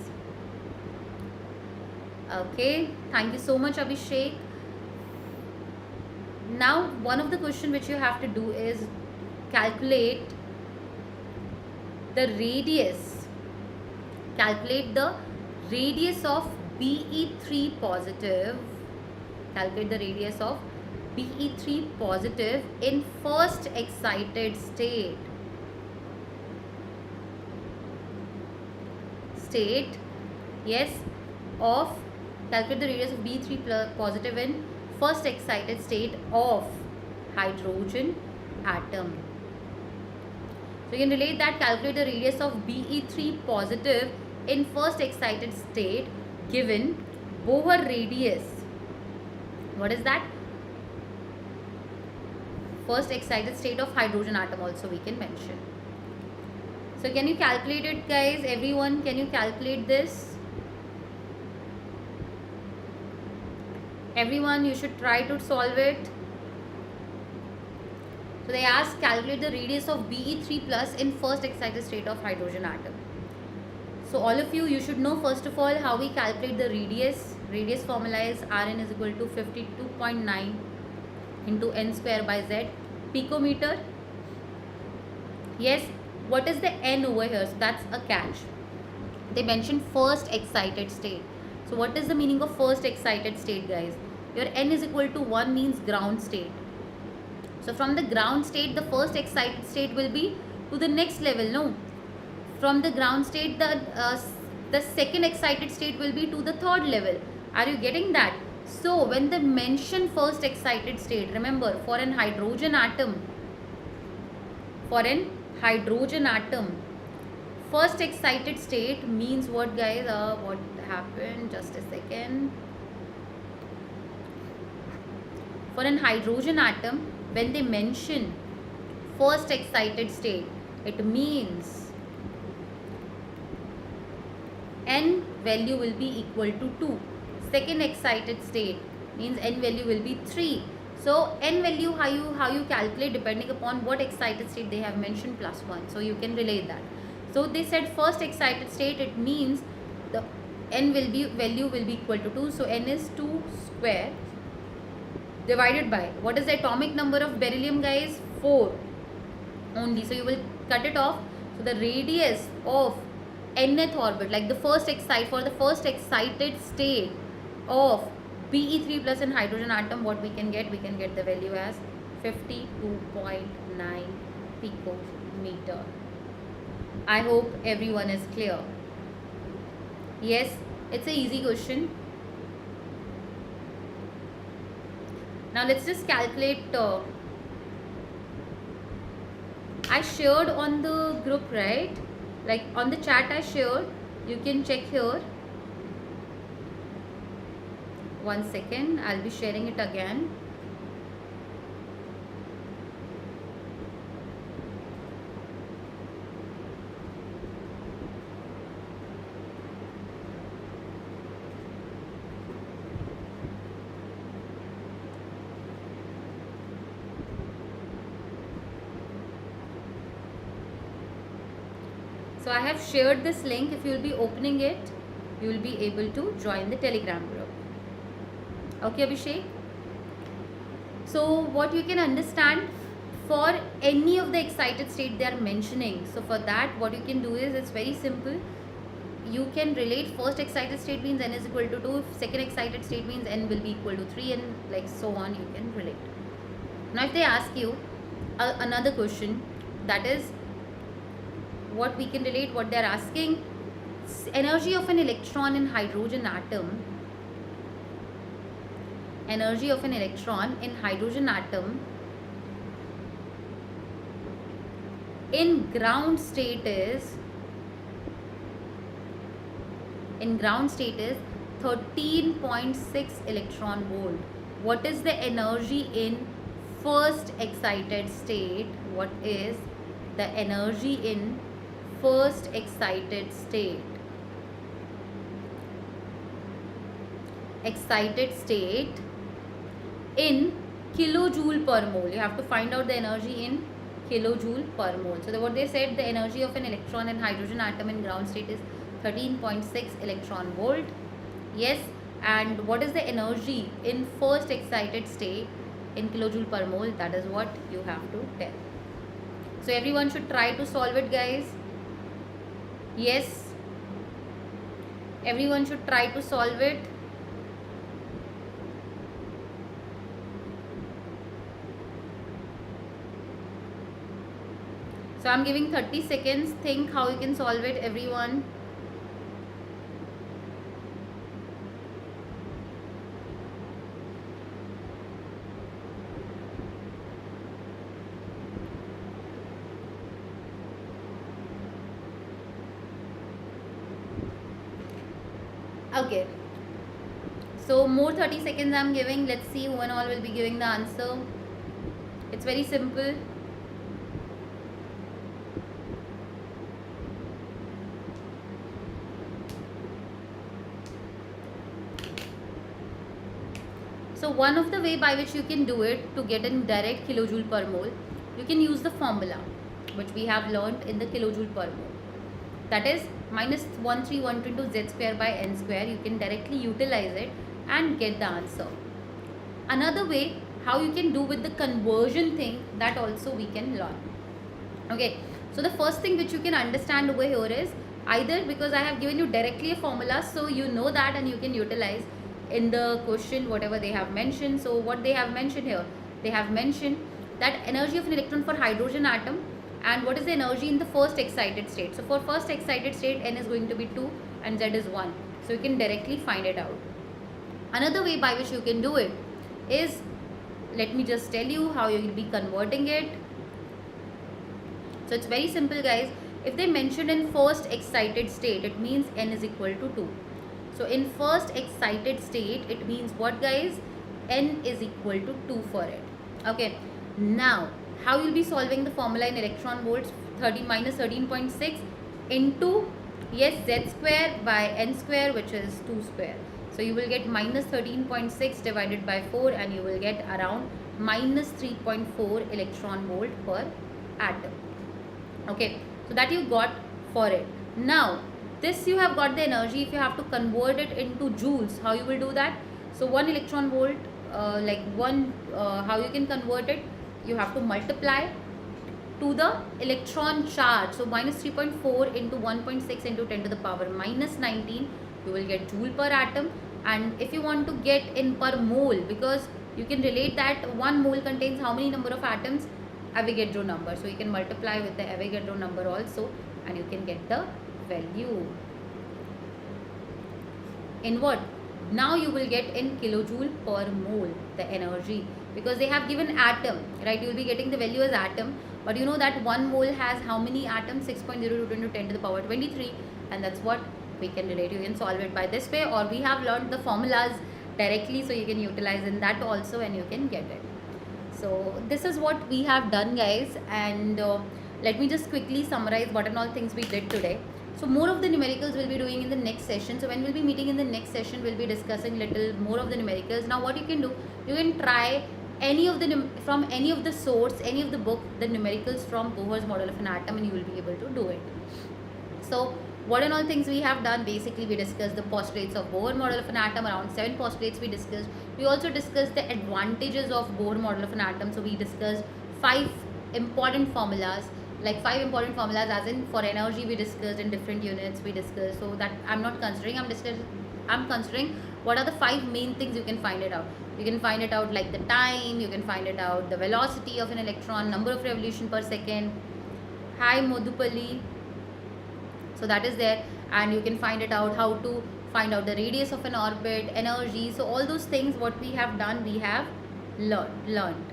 Okay, thank you so much, Abhishek. Now one of the question which you have to do is calculate the radius. Calculate the radius of Be3 positive. Calculate the radius of Be3 positive in first excited state. Yes, of calculate the radius of B3 positive in first excited state of hydrogen atom. So you can relate that. Calculate the radius of Be3 positive in first excited state given Bohr radius. What is that? First excited state of hydrogen atom also we can mention. So can you calculate it, guys? Everyone, can you calculate this? Everyone, you should try to solve it. So they ask calculate the radius of Be3 plus in first excited state of hydrogen atom. So all of you should know first of all how we calculate the radius. Radius formula is Rn is equal to 52.9 into n square by z picometer. Yes, what is the n over here? So that's a catch. They mentioned first excited state. So what is the meaning of first excited state, guys? Your n is equal to 1 means ground state. So from the ground state, the first excited state will be to the next level, no? From the ground state, the second excited state will be to the third level. Are you getting that? So when they mention first excited state, remember for an hydrogen atom, first excited state means what, guys? What happened? Just a second. For an hydrogen atom, when they mention first excited state, it means n value will be equal to 2. Second excited state means n value will be 3. So n value how you calculate depending upon what excited state they have mentioned plus 1. So you can relate that. So they said first excited state, it means the n value will be equal to 2. So n is 2 square divided by, what is the atomic number of beryllium, guys? 4 only. So you will cut it off. So the radius of nth orbit, like the first excited state of Be3 plus in hydrogen atom, what we can get? We can get the value as 52.9 picometer. I hope everyone is clear. Yes, it's an easy question. Now let's just calculate. I shared on the group, right? Like on the chat I shared. You can check here. 1 second. I'll be sharing it again. So I have shared this link. If you will be opening it, you will be able to join the Telegram group. Okay, Abhishek? So what you can understand, for any of the excited state they are mentioning, so for that what you can do is, it's very simple. You can relate first excited state means n is equal to 2, second excited state means n will be equal to 3, and like so on you can relate. Now if they ask you another question, that is what we can relate, what they are asking, energy of an electron in hydrogen atom energy of an electron in hydrogen atom in ground state is 13.6 electron volt. What is the energy in first excited state? What is the energy in first excited state? Excited state in kilojoule per mole. You have to find out the energy in kilojoule per mole. So what they said, the energy of an electron in hydrogen atom in ground state is 13.6 electron volt. Yes, and what is the energy in first excited state in kilojoule per mole? That is what you have to tell. So everyone should try to solve it, guys. Yes, everyone should try to solve it. So I'm giving 30 seconds. Think how you can solve it, everyone. Okay. So more 30 seconds I'm giving. Let's see who and all will be giving the answer. It's very simple. So one of the way by which you can do it to get in direct kilojoule per mole, you can use the formula which we have learned in the kilojoule per mole. That is minus 1312 z square by n square. You can directly utilize it and get the answer. Another way how you can do with the conversion thing, that also we can learn. Okay, so the first thing which you can understand over here is, either because I have given you directly a formula, so you know that and you can utilize in the question whatever they have mentioned. So what they have mentioned here, they have mentioned that energy of an electron for hydrogen atom and what is the energy in the first excited state. So for first excited state, n is going to be 2 and z is 1. So you can directly find it out. Another way by which you can do it is, let me just tell you how you will be converting it. So it's very simple, guys. If they mentioned in first excited state, it means n is equal to 2. So in first excited state, it means what, guys? N is equal to 2 for it. Okay. Now, how you'll be solving the formula in electron volts? 30 minus 13.6 into, yes, z square by n square, which is 2 square. So you will get minus 13.6 divided by 4 and you will get around minus 3.4 electron volt per atom. Okay. So that you got for it. Now, this you have got the energy. If you have to convert it into joules, how you will do that? So 1 electron volt, how you can convert it? You have to multiply to the electron charge. So minus 3.4 into 1.6 into 10 to the power minus 19, you will get joule per atom. And if you want to get in per mole, because you can relate that 1 mole contains how many number of atoms? Avogadro number. So you can multiply with the Avogadro number also and you can get the value. In what? Now you will get in kilojoule per mole the energy, because they have given atom, right? You will be getting the value as atom, but you know that 1 mole has how many atoms? 6.02 into 10 to the power 23, and that's what we can relate. You can solve it by this way, or we have learned the formulas directly, so you can utilize in that also and you can get it. So this is what we have done, guys, and let me just quickly summarize what and all things we did today. So more of the numericals we'll be doing in the next session. So when we'll be meeting in the next session, we'll be discussing little more of the numericals. Now what you can do, you can try any of the from any of the source, any of the book, the numericals from Bohr's model of an atom, and you will be able to do it. So what and all things we have done, basically we discussed the postulates of Bohr model of an atom, around 7 postulates we discussed. We also discussed the advantages of Bohr model of an atom. So we discussed 5 important formulas, like 5 important formulas, as in for energy we discussed in different units we discussed. So that I'm not considering, I'm considering what are the 5 main things you can find it out. You can find it out like the time, you can find it out the velocity of an electron, number of revolution per second. Hi Modhupali. So that is there, and you can find it out how to find out the radius of an orbit, energy. So all those things what we have done, we have learned.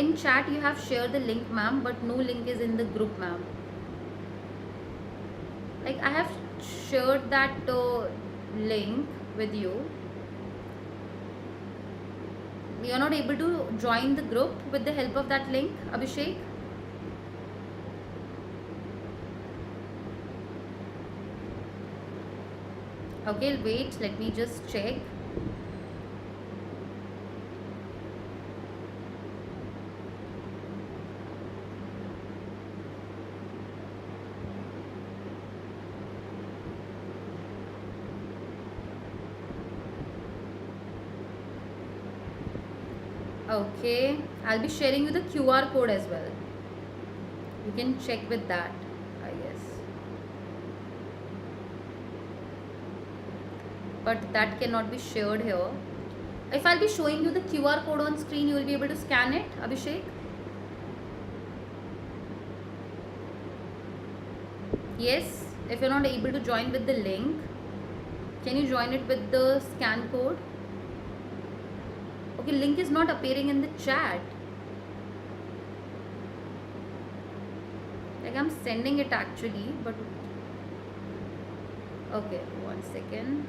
In chat you have shared the link, ma'am, but no link is in the group, ma'am. Like I have shared that link with you. You are not able to join the group with the help of that link, Abhishek? Okay, wait, let me just check. Okay, I'll be sharing you the QR code as well. You can check with that, I guess. But that cannot be shared here. If I'll be showing you the QR code on screen, you will be able to scan it, Abhishek? Yes, if you're not able to join with the link, can you join it with the scan code? Okay, link is not appearing in the chat. Like I'm sending it actually, but okay, 1 second.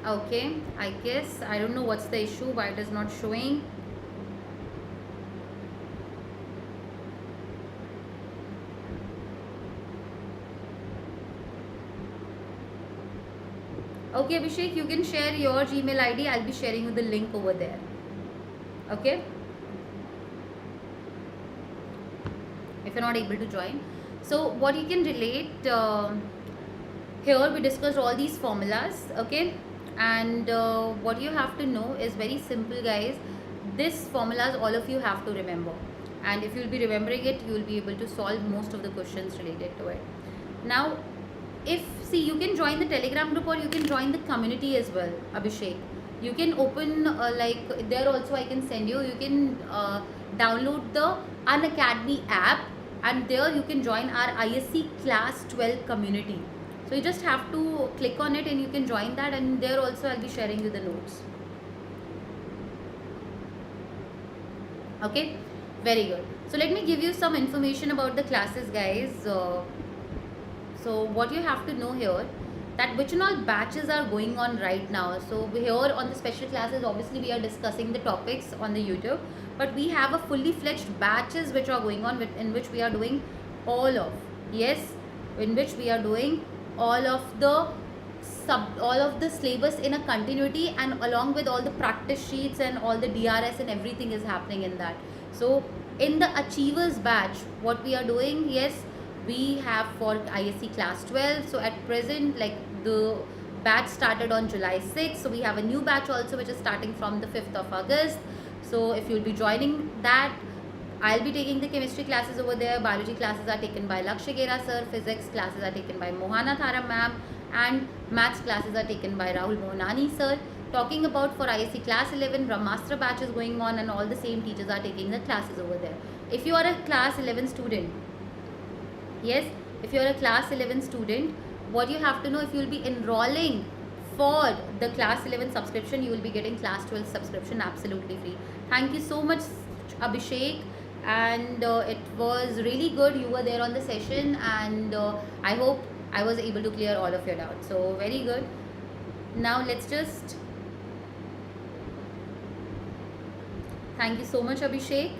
Okay, I guess I don't know what's the issue, why it is not showing. Okay, Abhishek, you can share your Gmail ID. I'll be sharing you the link over there. Okay, if you're not able to join. So what you can relate, here we discussed all these formulas. Okay, and what you have to know is very simple, guys. This formulas all of you have to remember, and if you'll be remembering it, you will be able to solve most of the questions related to it. Now see, you can join the Telegram group or you can join the community as well, Abhishek. You can open like there also I can send you. You can download the Unacademy app, and there you can join our ISC class 12 community. So you just have to click on it and you can join that, and there also I'll be sharing you the notes. Okay, very good. So let me give you some information about the classes, guys. So what you have to know here, that which and all batches are going on right now. So here on the special classes, obviously we are discussing the topics on the YouTube, but we have a fully fledged batches which are going on, in which we are doing all of, yes, in which we are doing all of the syllabus in a continuity, and along with all the practice sheets and all the DRS and everything is happening in that. So in the Achievers batch, what we are doing, yes, we have for ISC class 12. So at present, like the batch started on July 6th, so we have a new batch also which is starting from the 5th of August. So if you'll be joining that, I'll be taking the chemistry classes over there. Biology classes are taken by Lakshagera sir, physics classes are taken by Mohana Thara ma'am, and maths classes are taken by Rahul Mohanani sir. Talking about for ISC class 11, Brahmastra batch is going on, and all the same teachers are taking the classes over there. If you are a class 11 student, yes, if you are a class 11 student, what you have to know, if you will be enrolling for the class 11 subscription, you will be getting class 12 subscription absolutely free. Thank you so much, Abhishek, and it was really good. You were there on the session, and I hope I was able to clear all of your doubts. So very good. Now let's just, thank you so much, Abhishek.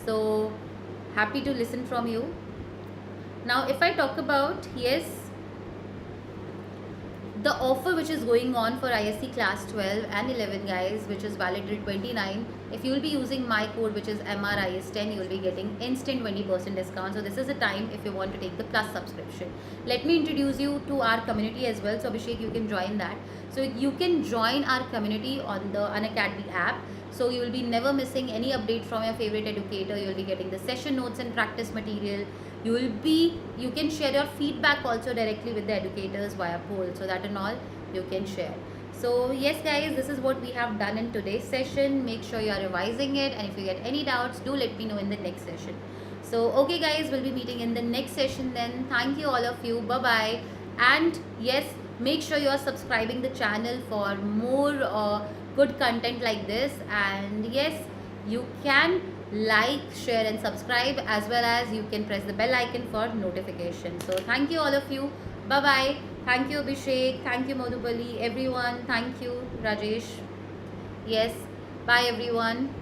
So happy to listen from you. Now if I talk about, yes, the offer which is going on for ISC class 12 and 11, guys, which is valid till 29, if you will be using my code, which is MRIS10, you will be getting instant 20% discount. So this is the time if you want to take the plus subscription. Let me introduce you to our community as well. So Abhishek, you can join that. So you can join our community on the Unacademy app. So you will be never missing any update from your favorite educator. You will be getting the session notes and practice material. You can share your feedback also directly with the educators via poll. So that and all you can share. So yes guys, this is what we have done in today's session. Make sure you are revising it, and if you get any doubts, do let me know in the next session. So okay guys, we'll be meeting in the next session then. Thank you all of you. Bye bye. And yes, make sure you are subscribing the channel for more good content like this. And yes, you can like, share and subscribe, as well as you can press the bell icon for notification. So thank you all of you. Bye bye. Thank you Abhishek, thank you Madhubali, everyone, thank you Rajesh. Yes, bye everyone.